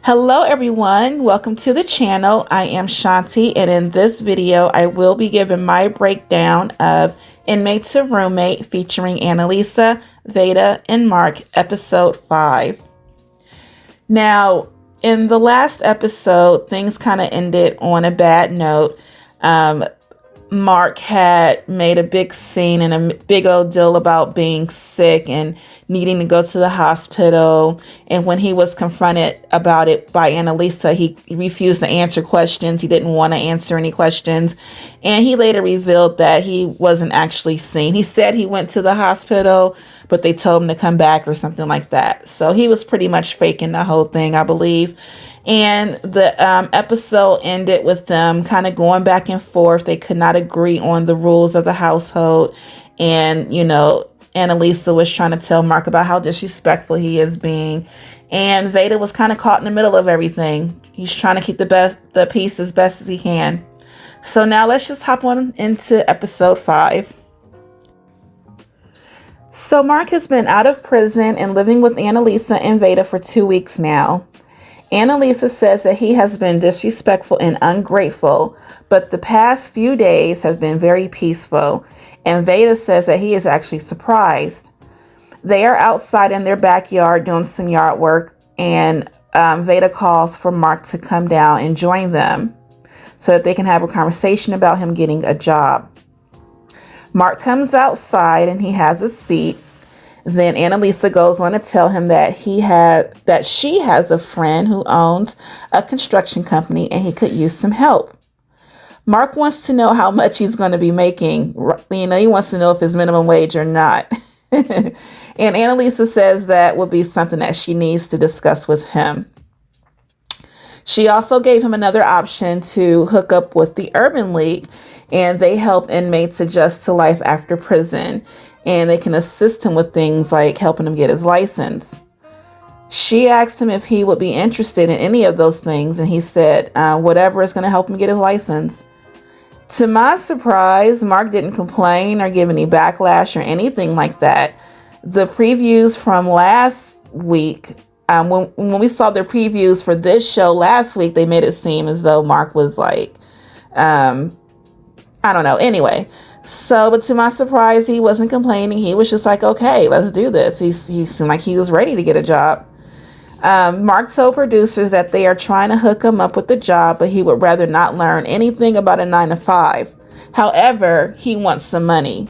Hello everyone, welcome to the channel. I am Shanti, and in this video I will be giving my breakdown of Inmate to Roommate featuring Analisa, Vada and Mark, episode 5. Now, in the last episode, things kind of ended on a bad note. Mark had made a big scene and a big old deal about being sick and needing to go to the hospital. And when he was confronted about it by Analisa, he refused to answer questions. He didn't want to answer any questions. And he later revealed that he wasn't actually seen. He said he went to the hospital, but they told him to come back or something like that. So he was pretty much faking the whole thing, I believe. And the episode ended with them kind of going back and forth. They could not agree on the rules of the household. And, Analisa was trying to tell Mark about how disrespectful he is being. And Vada was kind of caught in the middle of everything. He's trying to keep the peace as best as he can. So now let's just hop on into episode 5. So Mark has been out of prison and living with Analisa and Vada for 2 weeks now. Analisa says that he has been disrespectful and ungrateful, but the past few days have been very peaceful. And Vada says that he is actually surprised. They are outside in their backyard doing some yard work, and Vada calls for Mark to come down and join them so that they can have a conversation about him getting a job. Mark comes outside and he has a seat. Then Analisa goes on to tell him that she has a friend who owns a construction company and he could use some help. Mark wants to know how much he's going to be making. He wants to know if it's minimum wage or not. And Analisa says that would be something that she needs to discuss with him. She also gave him another option to hook up with the Urban League, and they help inmates adjust to life after prison. And they can assist him with things like helping him get his license. She asked him if he would be interested in any of those things, and he said whatever is going to help him get his license. To my surprise, Mark didn't complain or give any backlash or anything like that. The previews from last week, when we saw the previews for this show last week, they made it seem as though Mark was like, I don't know. Anyway. So, but to my surprise, he wasn't complaining. He was just like, okay, let's do this. He seemed like he was ready to get a job. Mark told producers that they are trying to hook him up with the job, but he would rather not learn anything about a 9-to-5. However, he wants some money.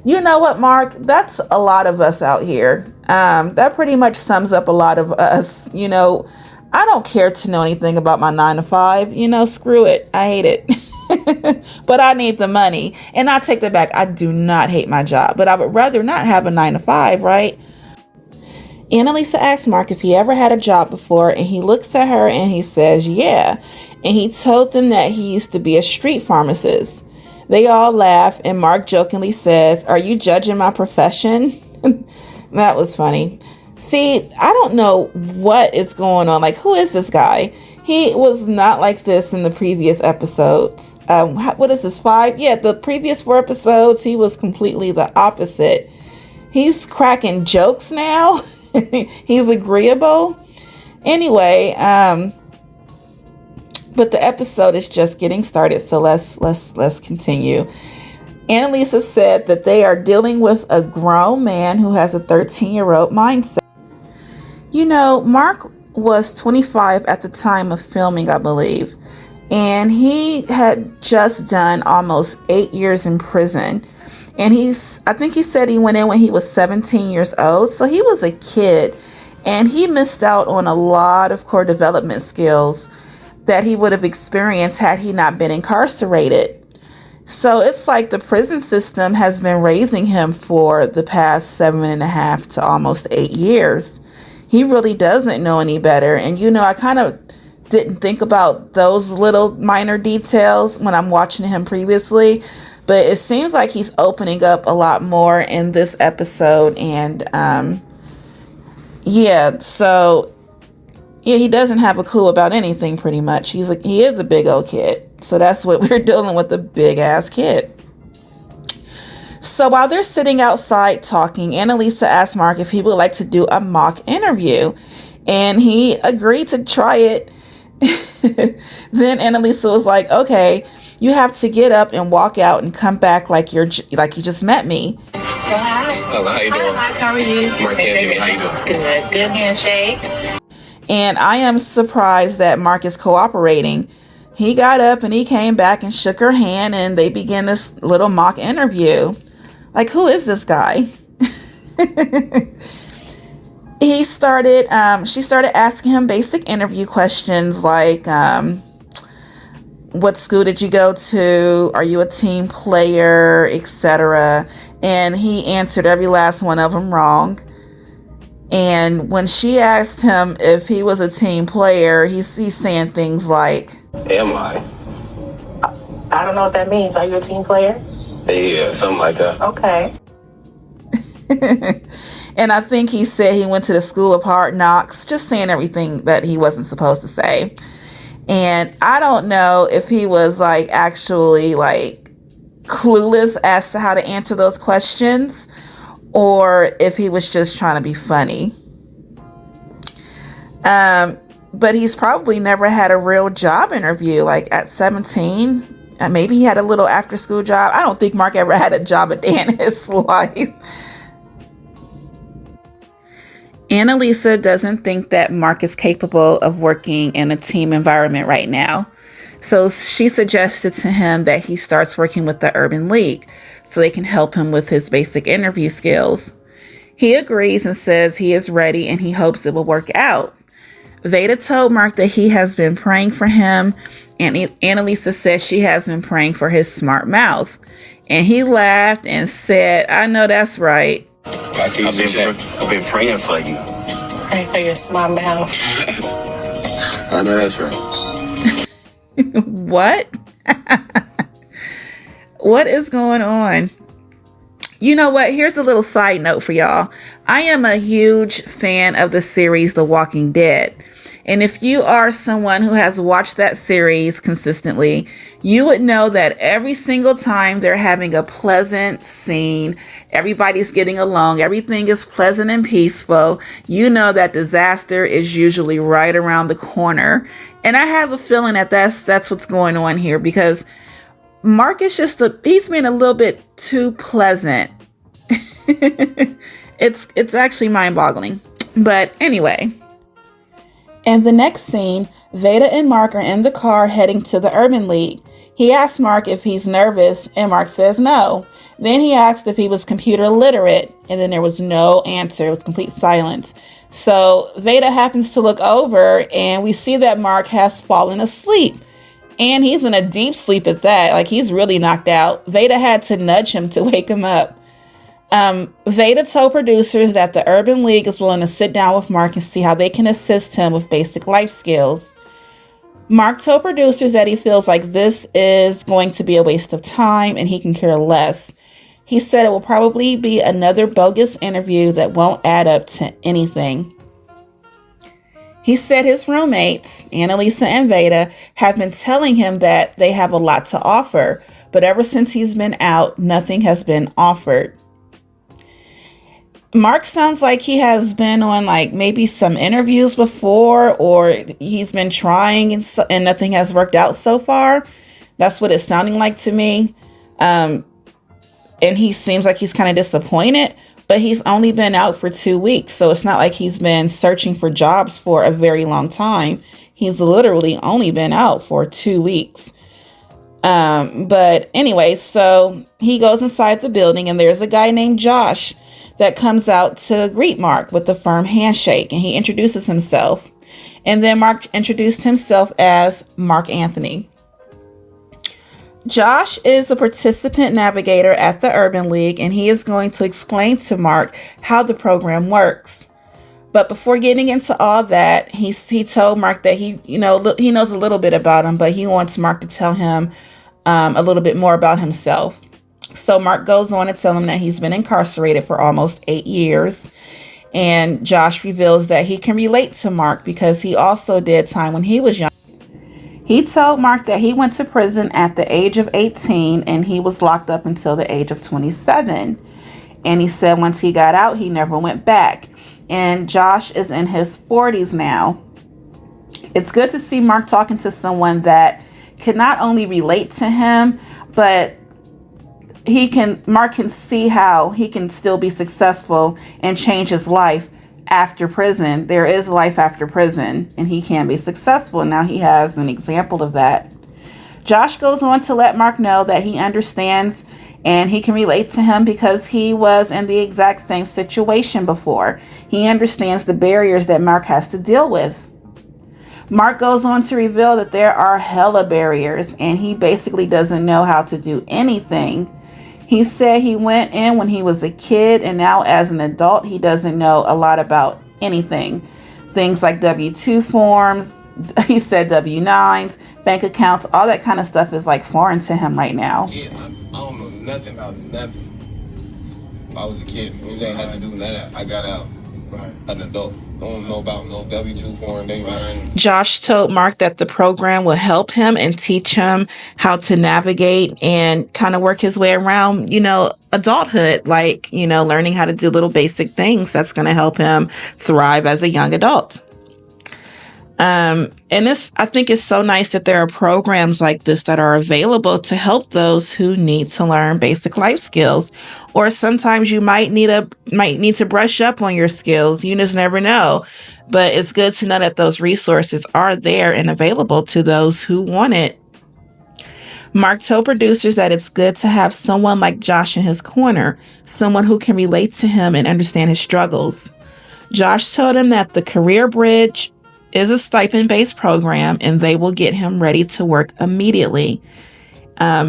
You know what, Mark? That's a lot of us out here. That pretty much sums up a lot of us. I don't care to know anything about my 9-to-5. Screw it. I hate it. But I need the money. And I take that back. I do not hate my job, but I would rather not have a 9-to-5, right? Analisa asks Mark if he ever had a job before, and he looks at her and he says, yeah. And he told them that he used to be a street pharmacist. They all laugh, and Mark jokingly says, are you judging my profession? That was funny. See, I don't know what is going on. Like, who is this guy? He was not like this in the previous episodes. What is this, 5? Yeah, the previous 4 episodes, he was completely the opposite. He's cracking jokes now. He's agreeable. Anyway, but the episode is just getting started, so let's continue. Analisa said that they are dealing with a grown man who has a 13-year-old mindset. Mark was 25 at the time of filming, I believe. And he had just done almost 8 years in prison. And I think he said he went in when he was 17 years old. So he was a kid. And he missed out on a lot of core development skills that he would have experienced had he not been incarcerated. So it's like the prison system has been raising him for the past 7.5 to almost 8 years. He really doesn't know any better. And, I kind of didn't think about those little minor details when I'm watching him previously. But it seems like he's opening up a lot more in this episode. And, he doesn't have a clue about anything pretty much. He is a big old kid. So that's what we're dealing with, a big ass kid. So while they're sitting outside talking, Analisa asks Mark if he would like to do a mock interview. And he agreed to try it. Then Analisa was like, okay, you have to get up and walk out and come back like you just met me. Hello, how you doing? Hi, how are you? Mark and Jimmy, how you doing? Good handshake. And I am surprised that Mark is cooperating. He got up and he came back and shook her hand, and they began this little mock interview. Like, who is this guy? She started asking him basic interview questions like, what school did you go to? Are you a team player, etc.? And he answered every last one of them wrong. And when she asked him if he was a team player, he's saying things like, Am I? I don't know what that means. Are you a team player? Yeah, something like that. Okay. And I think he said he went to the School of Hard Knocks, just saying everything that he wasn't supposed to say. And I don't know if he was actually clueless as to how to answer those questions, or if he was just trying to be funny. But he's probably never had a real job interview, at 17. Maybe he had a little after school job. I don't think Mark ever had a job a day in his life. Analisa doesn't think that Mark is capable of working in a team environment right now. So she suggested to him that he starts working with the Urban League so they can help him with his basic interview skills. He agrees and says he is ready and he hopes it will work out. Vada told Mark that he has been praying for him, and Analisa says she has been praying for his smart mouth. And he laughed and said, I know that's right. I've been praying for you. Pray for your smart mouth. I know that's right. What? What is going on? You know what? Here's a little side note for y'all. I am a huge fan of the series The Walking Dead. And if you are someone who has watched that series consistently, you would know that every single time they're having a pleasant scene, everybody's getting along, everything is pleasant and peaceful, you know that disaster is usually right around the corner. And I have a feeling that that's what's going on here, because Mark is he's being a little bit too pleasant. It's actually mind-boggling. But anyway. In the next scene, Vada and Mark are in the car heading to the Urban League. He asks Mark if he's nervous, and Mark says no. Then he asked if he was computer literate, and then there was no answer. It was complete silence. So Vada happens to look over, and we see that Mark has fallen asleep. And he's in a deep sleep at that. He's really knocked out. Vada had to nudge him to wake him up. Vada told producers that the Urban League is willing to sit down with Mark and see how they can assist him with basic life skills. Mark told producers that he feels like this is going to be a waste of time and he can care less. He said it will probably be another bogus interview that won't add up to anything. He said his roommates, Analisa and Vada, have been telling him that they have a lot to offer, but ever since he's been out, nothing has been offered. Mark sounds like he has been on maybe some interviews before, or he's been trying and nothing has worked out so far. That's what it's sounding like to me. And he seems like he's kind of disappointed, but he's only been out for 2 weeks. So it's not like he's been searching for jobs for a very long time. He's literally only been out for 2 weeks. But anyway, so he goes inside the building and there's a guy named Josh that comes out to greet Mark with a firm handshake, and he introduces himself. And then Mark introduced himself as Mark Anthony. Josh is a participant navigator at the Urban League, and he is going to explain to Mark how the program works. But before getting into all that, he told Mark that he knows a little bit about him, but he wants Mark to tell him a little bit more about himself. So Mark goes on to tell him that he's been incarcerated for almost 8 years. And Josh reveals that he can relate to Mark because he also did time when he was young. He told Mark that he went to prison at the age of 18 and he was locked up until the age of 27. And he said once he got out, he never went back. and Josh is in his 40s now. It's good to see Mark talking to someone that can not only relate to him, but Mark can see how he can still be successful and change his life after prison. There is life after prison, and he can be successful. Now he has an example of that. Josh goes on to let Mark know that he understands and he can relate to him because he was in the exact same situation before. He understands the barriers that Mark has to deal with. Mark goes on to reveal that there are hella barriers, and he basically doesn't know how to do anything. He said he went in when he was a kid, and now as an adult, he doesn't know a lot about anything. Things like W-2 forms, he said W-9s, bank accounts, all that kind of stuff is like foreign to him right now. Yeah, I don't know nothing about nothing. If I was a kid, we didn't have to do none of that. I got out, an adult. I don't know about no W-2 form, Josh told Mark that the program will help him and teach him how to navigate and kind of work his way around, adulthood, like, learning how to do little basic things that's going to help him thrive as a young adult. And this, I think, is so nice that there are programs like this that are available to help those who need to learn basic life skills, or sometimes you might need to brush up on your skills. You just never know, but it's good to know that those resources are there and available to those who want it. Mark told producers that it's good to have someone like Josh in his corner, someone who can relate to him and understand his struggles. Josh told him that the Career Bridge is a stipend-based program, and they will get him ready to work immediately.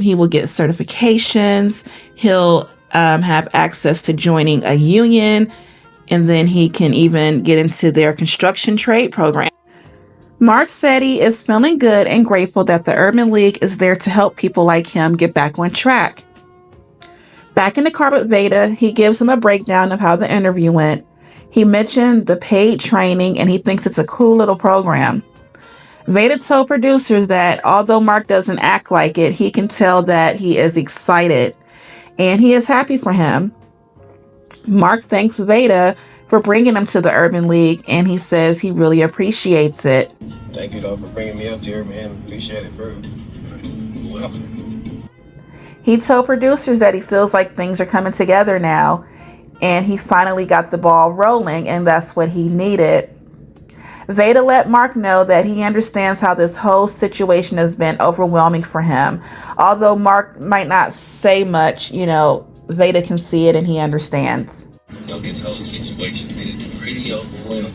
He will get certifications. He'll have access to joining a union, and then he can even get into their construction trade program. Mark said he is feeling good and grateful that the Urban League is there to help people like him get back on track. Back in the car with Vada, he gives him a breakdown of how the interview went. He mentioned the paid training, and he thinks it's a cool little program. Vada told producers that although Mark doesn't act like it, he can tell that he is excited, and he is happy for him. Mark thanks Vada for bringing him to the Urban League, and he says he really appreciates it. Thank you, though, for bringing me up here, man. Appreciate it for welcome. He told producers that he feels like things are coming together now, and he finally got the ball rolling, and that's what he needed. Vada let Mark know that he understands how this whole situation has been overwhelming for him. Although Mark might not say much, Vada can see it and he understands. This whole situation is pretty overwhelming.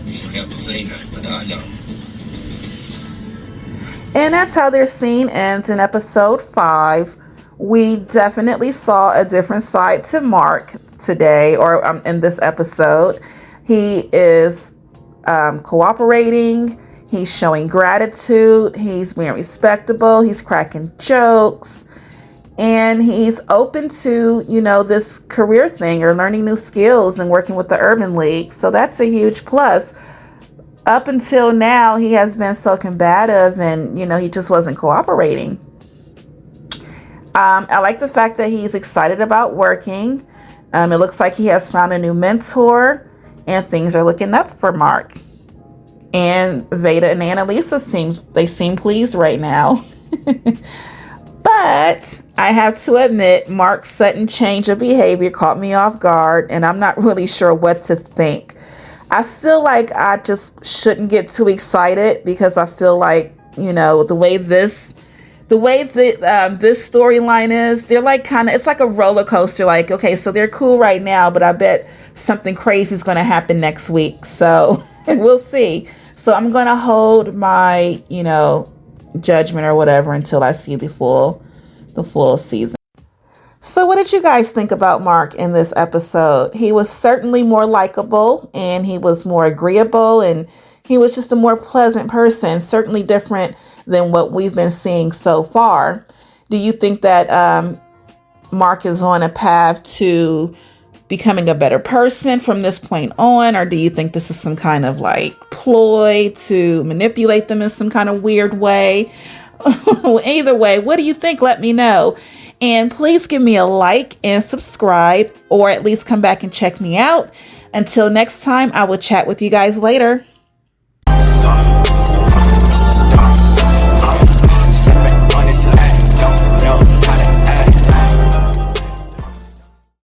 You don't have to say nothing, but I know. And that's how their scene ends in episode 5. We definitely saw a different side to Mark today, or in this episode. He is cooperating. He's showing gratitude. He's being respectable. He's cracking jokes. And he's open to, this career thing or learning new skills and working with the Urban League. So that's a huge plus. Up until now, he has been so combative and, he just wasn't cooperating. I like the fact that he's excited about working. It looks like he has found a new mentor, and things are looking up for Mark. And Vada and Analisa seem pleased right now. But I have to admit, Mark's sudden change of behavior caught me off guard, and I'm not really sure what to think. I feel like I just shouldn't get too excited because I feel like, the way this storyline is, they're like it's like a roller coaster. Like, okay, so they're cool right now, but I bet something crazy is going to happen next week. So we'll see. So I'm going to hold my, judgment or whatever until I see the full season. So what did you guys think about Mark in this episode? He was certainly more likable, and he was more agreeable, and he was just a more pleasant person, certainly different than what we've been seeing so far. Do you think that Mark is on a path to becoming a better person from this point on, or do you think this is some kind of ploy to manipulate them in some kind of weird way? Either way, what do you think? Let me know. And please give me a like and subscribe, or at least come back and check me out. Until next time, I will chat with you guys later.